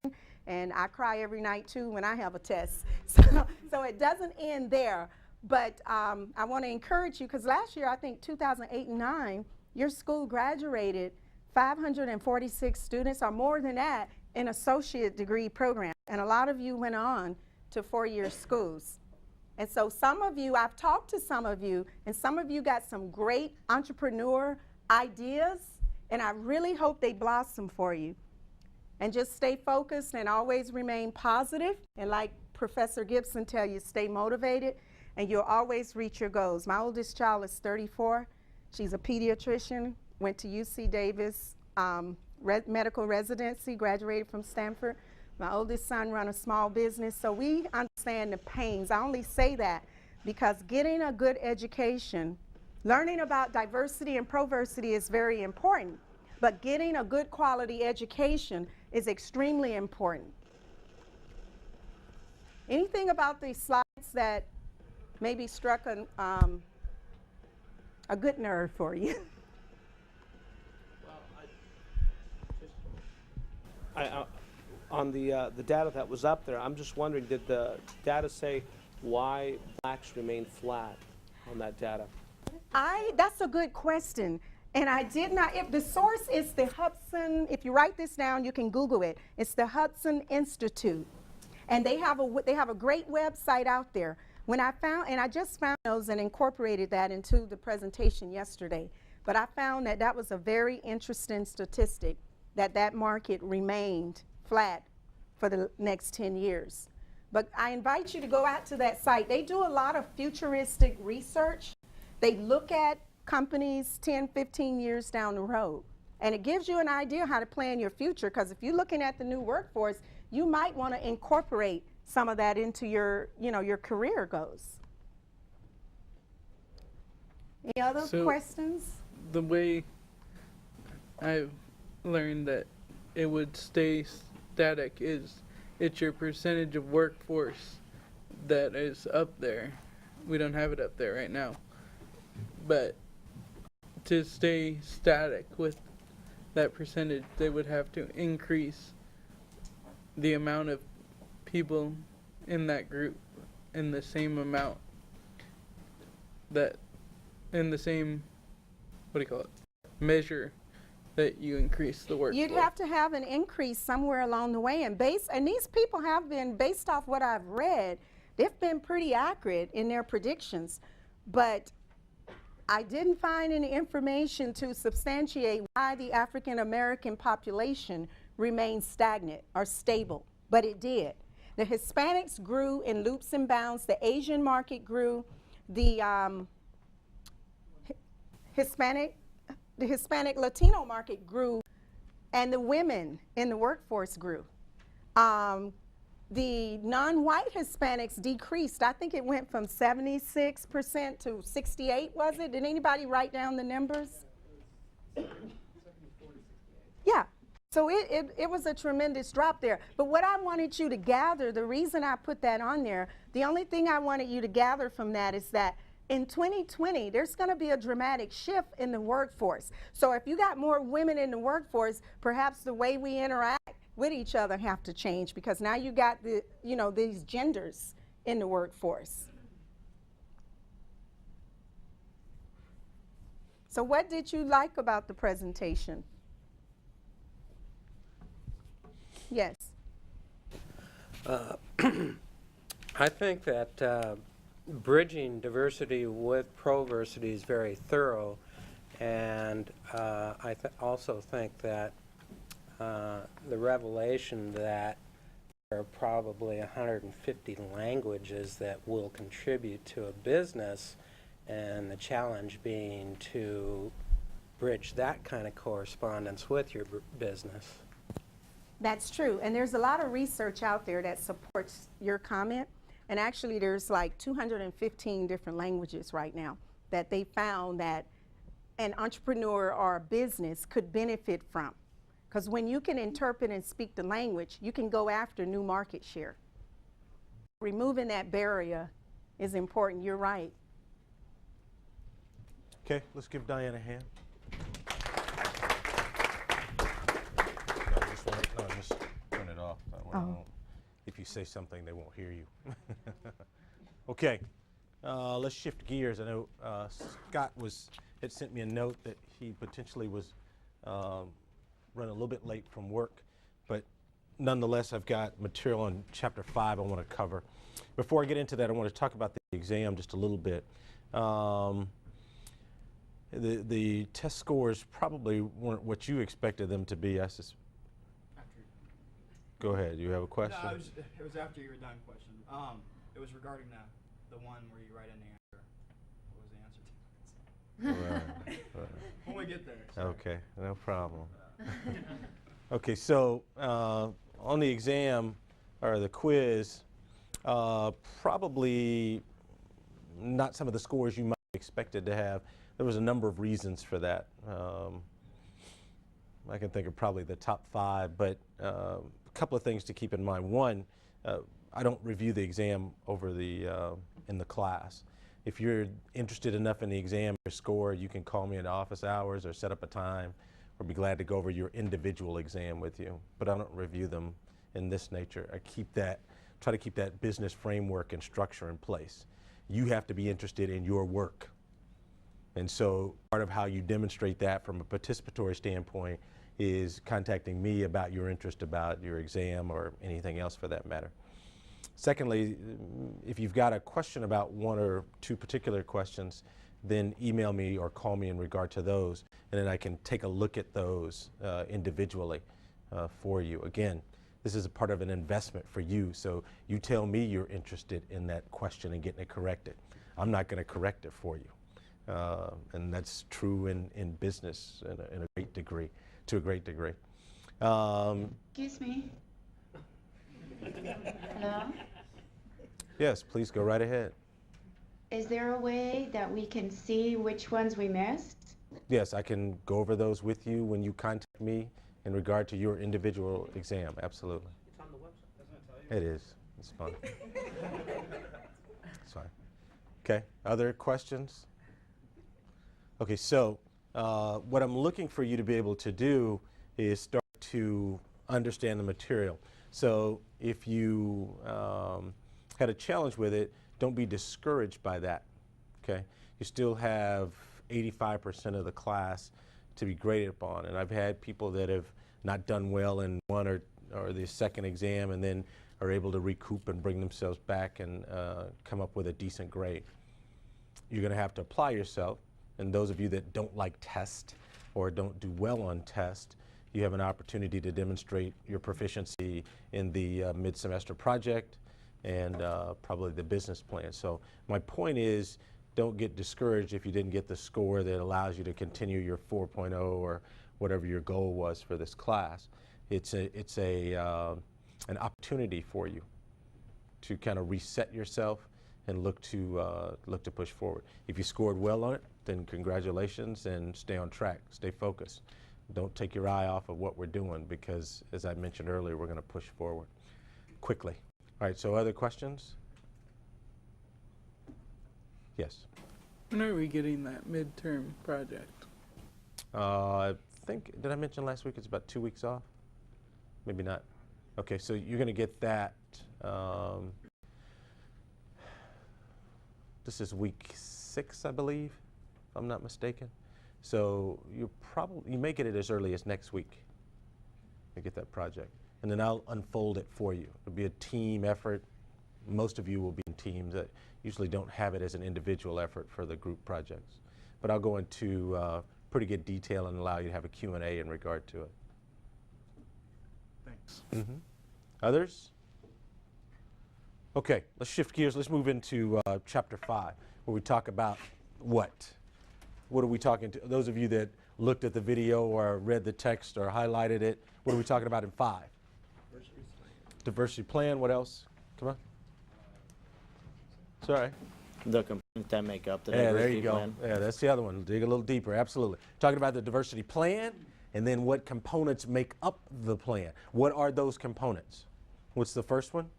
And I cry every night, too, when I have a test. So it doesn't end there. But I want to encourage you, because last year, I think 2008 and 9, your school graduated 546 students, or more than that, in associate degree programs. And a lot of you went on to four-year schools. And so some of you, I've talked to some of you, and some of you got some great entrepreneur ideas, and I really hope they blossom for you. And just stay focused and always remain positive. And like Professor Gibson tell you, stay motivated, and you'll always reach your goals. My oldest child is 34. She's a pediatrician, went to UC Davis medical residency, graduated from Stanford. My oldest son runs a small business, so we understand the pains. I only say that because getting a good education, learning about diversity and proversity is very important, but getting a good quality education is extremely important. Anything about these slides that maybe struck a good nerve for you? On the data that was up there, I'm just wondering, did the data say why blacks remain flat on that data? That's a good question. And I did not, if the source is the Hudson, if you write this down, you can Google it. It's the Hudson Institute. And they have a great website out there. When I found, and I just found those and incorporated that into the presentation yesterday, but I found that that was a very interesting statistic, that market remained flat for the next 10 years. But I invite you to go out to that site. They do a lot of futuristic research. They look at companies 10, 15 years down the road. And it gives you an idea how to plan your future, because if you're looking at the new workforce, you might want to incorporate some of that into your, your career goals. Any other questions? The way I've learned that it would stay static is it's your percentage of workforce that is up there. We don't have it up there right now. But to stay static with that percentage, they would have to increase the amount of people in that group in the same amount, that in the same, measure that you increase the workforce. You'd have to have an increase somewhere along the way, and these people have been, based off what I've read, they've been pretty accurate in their predictions, but I didn't find any information to substantiate why the African American population remained stagnant or stable, but it did. The Hispanics grew in leaps and bounds, the Asian market grew, the Hispanic the Hispanic Latino market grew, and the women in the workforce grew. The non-white Hispanics decreased. I think it went from 76% to 68, was it? Did anybody write down the numbers? Yeah. So it was a tremendous drop there. But what I wanted you to gather, the reason I put that on there, the only thing I wanted you to gather from that is that in 2020, there's going to be a dramatic shift in the workforce. So if you got more women in the workforce, perhaps the way we interact with each other have to change, because now you got the, you know, these genders in the workforce. So what did you like about the presentation? Yes. I think that bridging diversity with proversity is very thorough, and I also think that the revelation that there are probably 150 languages that will contribute to a business, and the challenge being to bridge that kind of correspondence with your business. That's true, and there's a lot of research out there that supports your comment, and actually there's like 215 different languages right now that they found that an entrepreneur or a business could benefit from. Because when you can interpret and speak the language, you can go after new market share. Removing that barrier is important. You're right. Okay, let's give Diane a hand. No, just turn it off. That way if you say something, they won't hear you. Okay, let's shift gears. I know Scott had sent me a note that he potentially was running a little bit late from work, but nonetheless, I've got material on Chapter 5 I want to cover. Before I get into that, I want to talk about the exam just a little bit. The test scores probably weren't what you expected them to be. Go ahead. You have a question? No, it was after you were done question. It was regarding the one where you write in the answer. What was the answer to? Right. When we get there. Sorry. Okay, no problem. Okay, so on the exam or the quiz, probably not some of the scores you might have expected to have. There was a number of reasons for that. I can think of probably the top 5, but a couple of things to keep in mind. One, I don't review the exam over in the class. If you're interested enough in the exam or score, you can call me in office hours or set up a time. We'll be glad to go over your individual exam with you, but I don't review them in this nature. I try to keep that business framework and structure in place. You have to be interested in your work. And so part of how you demonstrate that from a participatory standpoint is contacting me about your interest about your exam or anything else for that matter. Secondly, if you've got a question about one or two particular questions, then email me or call me in regard to those, and then I can take a look at those individually for you. Again, this is a part of an investment for you, so you tell me you're interested in that question and getting it corrected. I'm not going to correct it for you. And that's true in business in a great degree, to a great degree. Excuse me. Hello? Yes, please go right ahead. Is there a way that we can see which ones we missed? Yes, I can go over those with you when you contact me in regard to your individual exam, absolutely. It's on the website, doesn't it tell you? It is, it's fun. It's fine. Okay, other questions? Okay, so what I'm looking for you to be able to do is start to understand the material. So if you had a challenge with it, don't be discouraged by that, okay? You still have 85% of the class to be graded upon, and I've had people that have not done well in one or the second exam and then are able to recoup and bring themselves back and come up with a decent grade. You're gonna have to apply yourself, and those of you that don't like test or don't do well on test, you have an opportunity to demonstrate your proficiency in the mid-semester project and probably the business plan. So my point is don't get discouraged if you didn't get the score that allows you to continue your 4.0 or whatever your goal was for this class. It's an opportunity for you to kind of reset yourself and look to push forward. If you scored well on it, then congratulations, and stay on track, stay focused. Don't take your eye off of what we're doing, because as I mentioned earlier, we're going to push forward quickly. All right, so other questions? Yes. When are we getting that midterm project? I think, did I mention last week it's about 2 weeks off? Maybe not. Okay, so you're going to get that. This is week 6, I believe, if I'm not mistaken. So you may get it as early as next week to get that project. And then I'll unfold it for you. It'll be a team effort. Most of you will be in teams that usually don't have it as an individual effort for the group projects. But I'll go into pretty good detail and allow you to have a Q&A in regard to it. Thanks. Mm-hmm. Others? Okay, let's shift gears. Let's move into chapter 5, where we talk about what? What are we talking to? Those of you that looked at the video or read the text or highlighted it, what are we talking about in 5? Diversity plan. What else? Come on. Sorry. The components that make up the Yeah, there diversity you go. plan. Yeah, that's the other one. Dig a little deeper. Absolutely. Talking about the diversity plan, and then what components make up the plan. What are those components? What's the first one?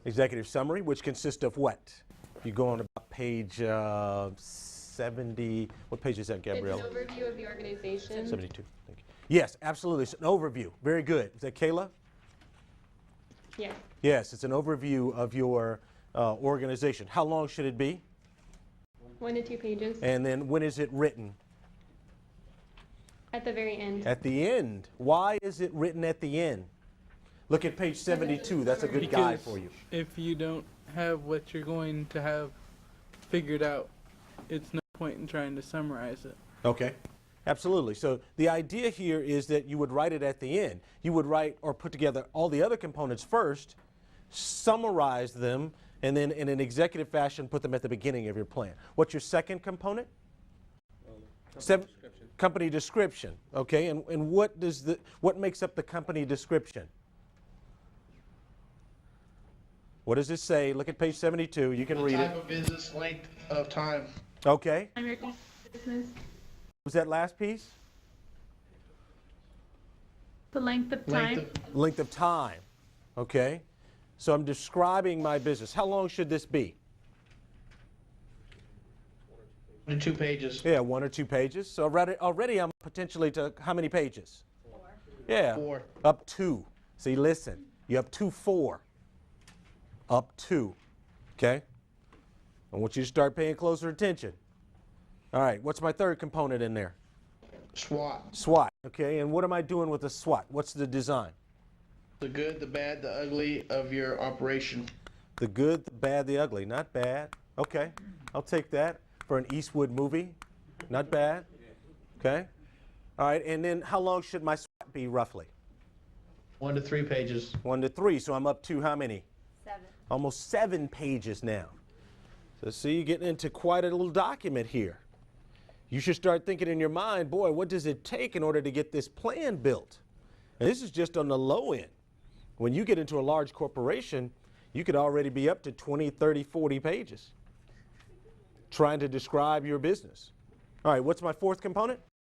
Executive summary, which consists of what? You go on about page 70. What page is that, Gabriella? It's an overview of the organization. 72. Thank you. Yes, absolutely. It's an overview. Very good. Is that Kayla? Yes. Yes, it's an overview of your organization. How long should it be? 1 to 2 pages. And then when is it written? At the very end. At the end. Why is it written at the end? Look at page 72. That's a good guide for you. If you don't have what you're going to have figured out, it's no point in trying to summarize it. Okay. Absolutely. So the idea here is that you would write it at the end. You would write or put together all the other components first, summarize them, and then in an executive fashion put them at the beginning of your plan. What's your second component? Company description. Okay. And what makes up the company description? What does it say? Look at page 72. You can read it. Type of business, length of time. Okay. American business. Was that last piece? The length of time. Length of time. Okay. So I'm describing my business. How long should this be? 1 to 2 pages. Yeah, 1 or 2 pages. So already I'm potentially to how many pages? 4. Yeah. 4. Up to. See, listen. You up to 4. Up to. Okay? I want you to start paying closer attention. All right, what's my third component in there? SWOT. SWOT. Okay, and what am I doing with the SWOT? What's the design? The good, the bad, the ugly of your operation. The good, the bad, the ugly. Not bad. Okay, I'll take that for an Eastwood movie. Not bad. Okay. All right, and then how long should my SWOT be roughly? 1 to 3 pages. 1 to 3, so I'm up to how many? 7. Almost 7 pages now. So see, you're getting into quite a little document here. You should start thinking in your mind, boy, what does it take in order to get this plan built? And this is just on the low end. When you get into a large corporation, you could already be up to 20, 30, 40 pages trying to describe your business. All right, what's my fourth component?